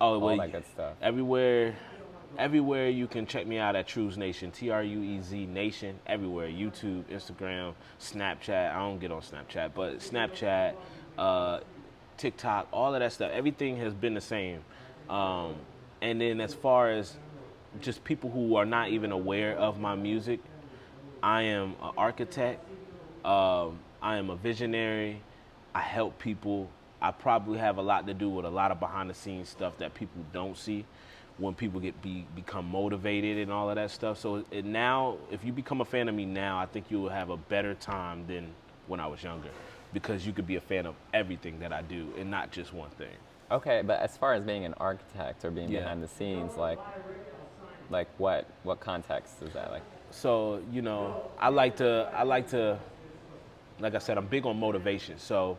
Oh, all well, that good stuff. everywhere you can check me out at Truez Nation, Truez Nation. Everywhere, YouTube, Instagram, Snapchat. I don't get on Snapchat, but Snapchat, uh, TikTok, all of that stuff. Everything has been the same. Um, and then as far as just people who are not even aware of my music, I am an architect. I am a visionary. I help people. I probably have a lot to do with a lot of behind the scenes stuff that people don't see when people become motivated and all of that stuff. So now, if you become a fan of me now, I think you will have a better time than when I was younger, because you could be a fan of everything that I do and not just one thing. Okay, but as far as being an architect or being Yeah. behind the scenes, like what context is that like? So I like to, like I said, I'm big on motivation. So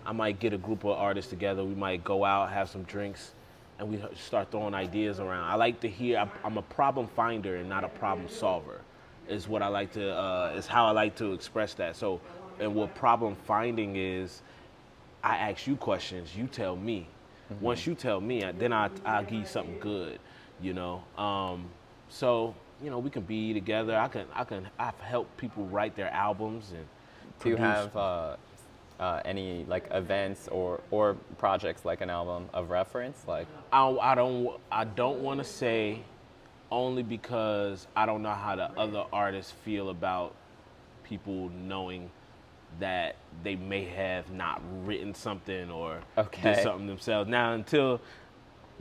I might get a group of artists together. We might go out, have some drinks, and we start throwing ideas around. I like to hear. I'm a problem finder and not a problem solver. Is what I like to. Is how I like to express that. So, and what problem finding is, I ask you questions. You tell me. Once you tell me, then I'll give you something good. You know. So we can be together. I've helped people write their albums and Do you produce. have any like events or projects like an album of reference? Like, I don't want to say, only because I don't know how the other artists feel about people knowing that they may have not written something or did Okay. something themselves. Now, until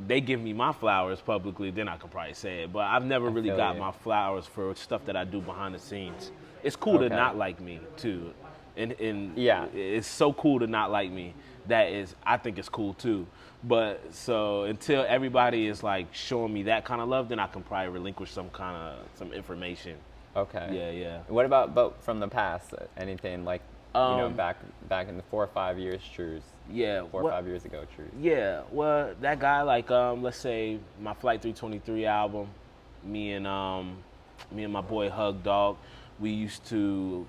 they give me my flowers publicly, then I can probably say it. But I've never I really feel got you. my flowers for stuff that I do behind the scenes. It's cool to Okay. not like me too, and Yeah. it's so cool to not like me. I think it's cool too. But so until everybody is like showing me that kind of love, then I can probably relinquish some information. Okay. Yeah, yeah. What about but from the past? Anything like Um, back in the 4 or 5 years, Trues. yeah. 4 or 5 years ago, Trues. Yeah, well, that guy, like, let's say my Flight 323 album, me and my boy Hug Dog, I used to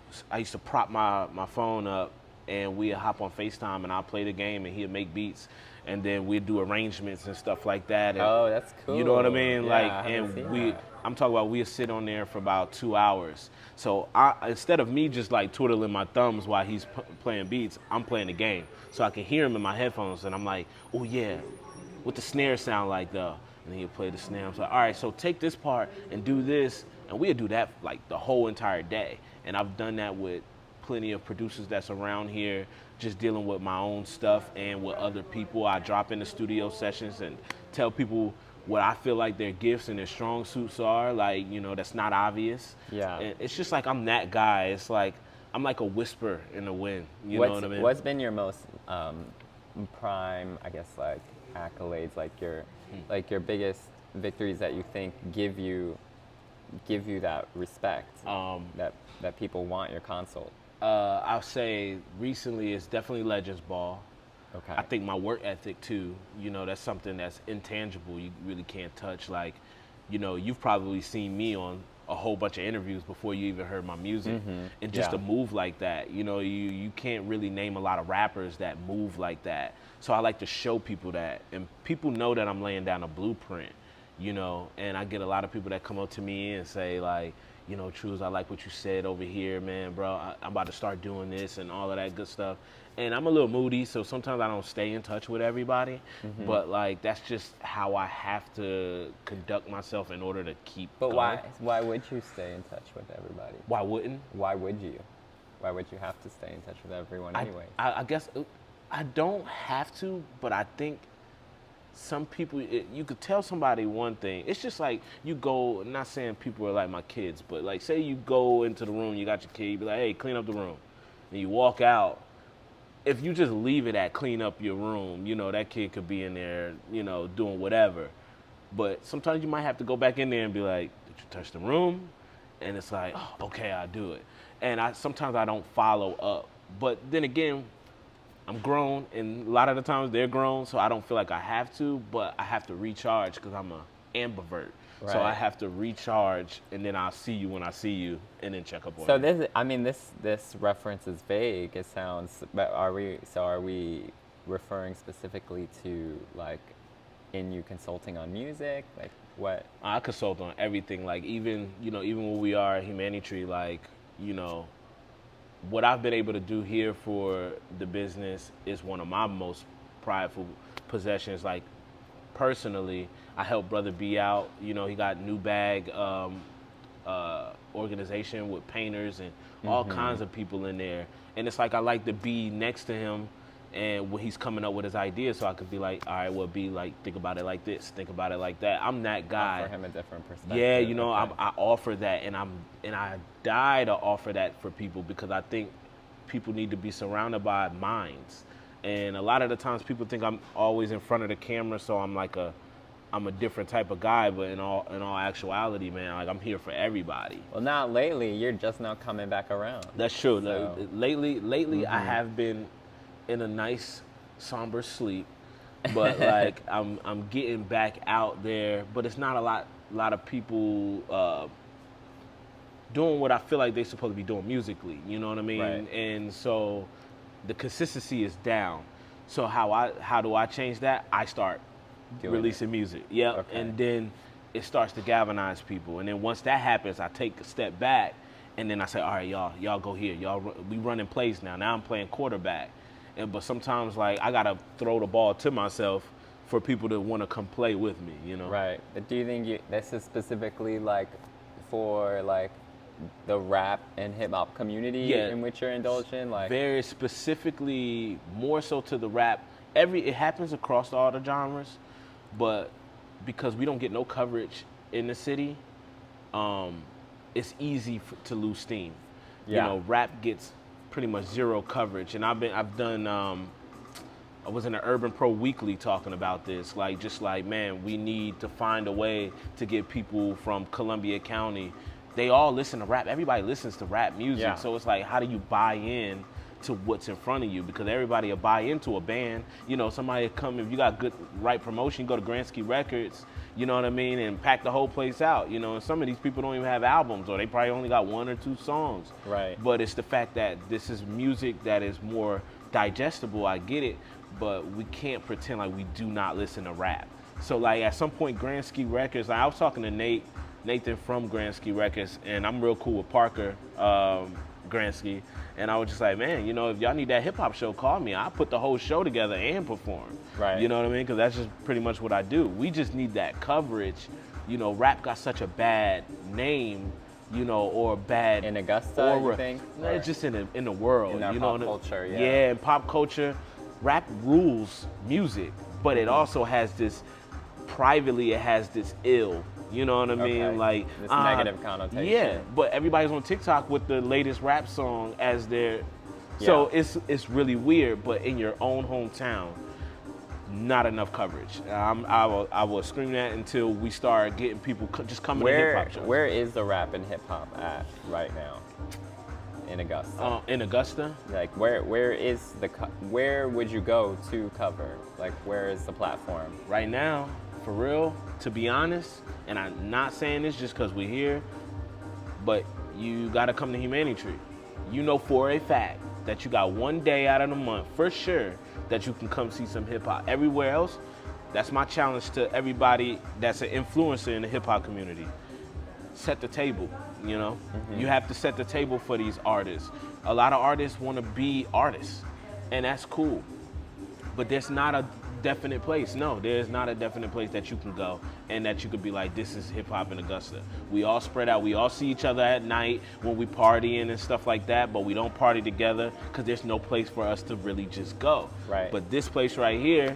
prop my phone up, and we'd hop on FaceTime, and I'll play the game, and he'd make beats, and then we'd do arrangements and stuff like that. And Oh, that's cool. you know what I mean? Yeah, Like, I haven't seen and that. I'm talking about we'd sit on there for about 2 hours. So instead of me just like twiddling my thumbs while he's playing beats, I'm playing the game. So I can hear him in my headphones, and I'm like, oh yeah, what the snare sound like though? And then he'll play the snare. I'm like, all right, so take this part and do this, and we'll do that like the whole entire day. And I've done that with plenty of producers that's around here, just dealing with my own stuff and with other people. I drop in the studio sessions and tell people what I feel like their gifts and their strong suits are, like, that's not obvious. Yeah. And it's just like I'm that guy. It's like I'm like a whisper in the wind. You know what I mean? What's been your most prime, I guess, like accolades, like your biggest victories that you think give you that respect that people want your consult? I'll say recently it's definitely Legends Ball. Okay. I think my work ethic too, that's something that's intangible. You really can't touch. Like, you've probably seen me on a whole bunch of interviews before you even heard my music. And just Yeah. to move like that, you can't really name a lot of rappers that move like that. So I like to show people that. And people know that I'm laying down a blueprint, and I get a lot of people that come up to me and say like, Trues, I like what you said over here, man, bro. I'm about to start doing this and all of that good stuff. And I'm a little moody, so sometimes I don't stay in touch with everybody. But like that's just how I have to conduct myself in order to keep But going. why would you stay in touch with everybody? Why wouldn't? Why would you? Why would you have to stay in touch with everyone anyway? I guess I don't have to, but I think some people, you could tell somebody one thing. It's just like you go, not saying people are like my kids, but like say you go into the room, you got your kid, you be like, hey, clean up the room. And you walk out. If you just leave it at clean up your room, that kid could be in there, doing whatever. But sometimes you might have to go back in there and be like, did you touch the room? And it's like, oh, okay, I'll do it. And sometimes I don't follow up. But then again, I'm grown, and a lot of the times they're grown, so I don't feel like I have to, but I have to recharge because I'm an ambivert. So I Right. have to recharge, and then I'll see you when I see you, and then check up on So you. this reference is vague. It sounds, but are we referring specifically to like in you consulting on music? Like what? I consult on everything. Like even even when we are at Humanity, like what I've been able to do here for the business is one of my most prideful possessions. Like personally, I helped Brother B out. He got New Bag organization with painters and all kinds of people in there. And it's like I like to be next to him and when he's coming up with his ideas, so I could be like, all right, well, be like, think about it like this, think about it like that. I'm that guy. Offer him a different perspective. Yeah, Okay. I offer that, and I die to offer that for people because I think people need to be surrounded by minds. And a lot of the times people think I'm always in front of the camera, so I'm a different type of guy, but in all actuality, man, like I'm here for everybody. Well, not lately. You're just now coming back around. That's true. So. Lately, I have been in a nice somber sleep, but like I'm getting back out there. But it's not a lot of people doing what I feel like they're supposed to be doing musically. You know what I mean? Right. And so the consistency is down. So how do I change that? I start releasing music. Yep. Okay. And then it starts to galvanize people. And then once that happens, I take a step back and then I say, all right, y'all go here. We running plays now. Now I'm playing quarterback. But sometimes like I gotta throw the ball to myself for people to want to come play with me. Right. But do you think this is specifically like for like the rap and hip hop community in which you're indulging? Like very specifically, more so to the rap. It happens across all the genres, but because we don't get no coverage in the city, it's easy to lose steam. Yeah. Rap gets pretty much zero coverage, and I've done. I was in an Urban Pro Weekly talking about this, man, we need to find a way to get people from Columbia County. They all listen to rap. Everybody listens to rap music. Yeah. So it's like, how do you buy in to what's in front of you? Because everybody will buy into a band. Somebody come, if you got good, right promotion, go to Gransky Records, you know what I mean, and pack the whole place out. And some of these people don't even have albums, or they probably only got 1 or 2 songs. Right. But it's the fact that this is music that is more digestible. I get it, but we can't pretend like we do not listen to rap. So like at some point, Gransky Records, I was talking to Nathan from Gransky Records, and I'm real cool with Parker Gransky, and I was just like, man, if y'all need that hip hop show, call me. I'll put the whole show together and perform. Right. You know what I mean? Because that's just pretty much what I do. We just need that coverage. Rap got such a bad name, or bad in Augusta, you think? It's just in the world. In pop culture, yeah. Yeah, in pop culture, rap rules music, but it also has this, privately, it has this ill. You know what I mean? Okay. Like this negative connotation. Yeah, but everybody's on TikTok with the latest rap song as their. So it's really weird. But in your own hometown, not enough coverage. I will scream that until we start getting people just coming to hip hop shows. Where is the rap and hip hop at right now? In Augusta. In Augusta. Like where where would you go to cover? Like where is the platform? Right now, for real, to be honest, and I'm not saying this just because we're here, but you got to come to Humanity. For a fact that you got one day out of the month, for sure, that you can come see some hip hop. Everywhere else, that's my challenge to everybody that's an influencer in the hip hop community. Set the table, You have to set the table for these artists. A lot of artists want to be artists, and that's cool. But there's not a definite place. No, there's not a definite place that you can go and that you could be like, this is hip hop in Augusta. We all spread out. We all see each other at night when we partying and stuff like that, but we don't party together because there's no place for us to really just go. Right. But this place right here,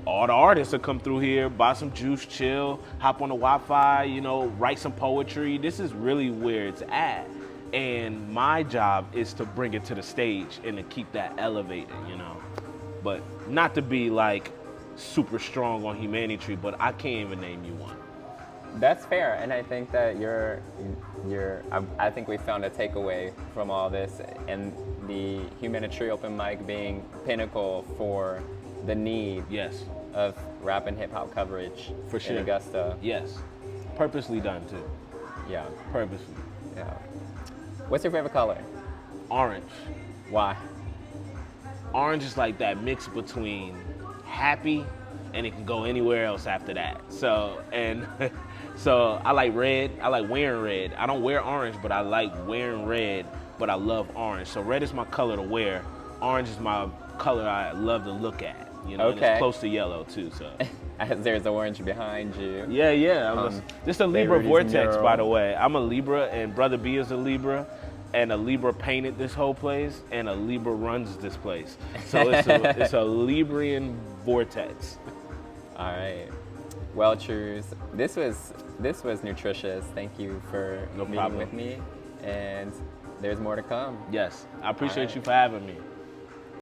all the artists will come through here, buy some juice, chill, hop on the Wi-Fi, write some poetry. This is really where it's at. And my job is to bring it to the stage and to keep that elevated, But not to be like super strong on Humanity, but I can't even name you one. That's fair, and I think that I think we found a takeaway from all this, and the Humanity Open Mic being pinnacle for the need of rap and hip hop coverage for sure. In Augusta. Yes, purposely done too. Yeah, purposely. Yeah. What's your favorite color? Orange. Why? Orange is like that mix between happy and it can go anywhere else after that. So so I like red. I like wearing red. I don't wear orange, but I like wearing red. But I love orange. So red is my color to wear. Orange is my color I love to look at. You know, and it's close to yellow too. So there's orange behind you. Yeah. This is a Libra vortex, by the way. I'm a Libra, and Brother B is a Libra. And a Libra painted this whole place, and a Libra runs this place. So it's a Librian vortex. All right. Well, Truez, this was nutritious. Thank you for meeting with me, and there's more to come. Yes, I appreciate you for having me.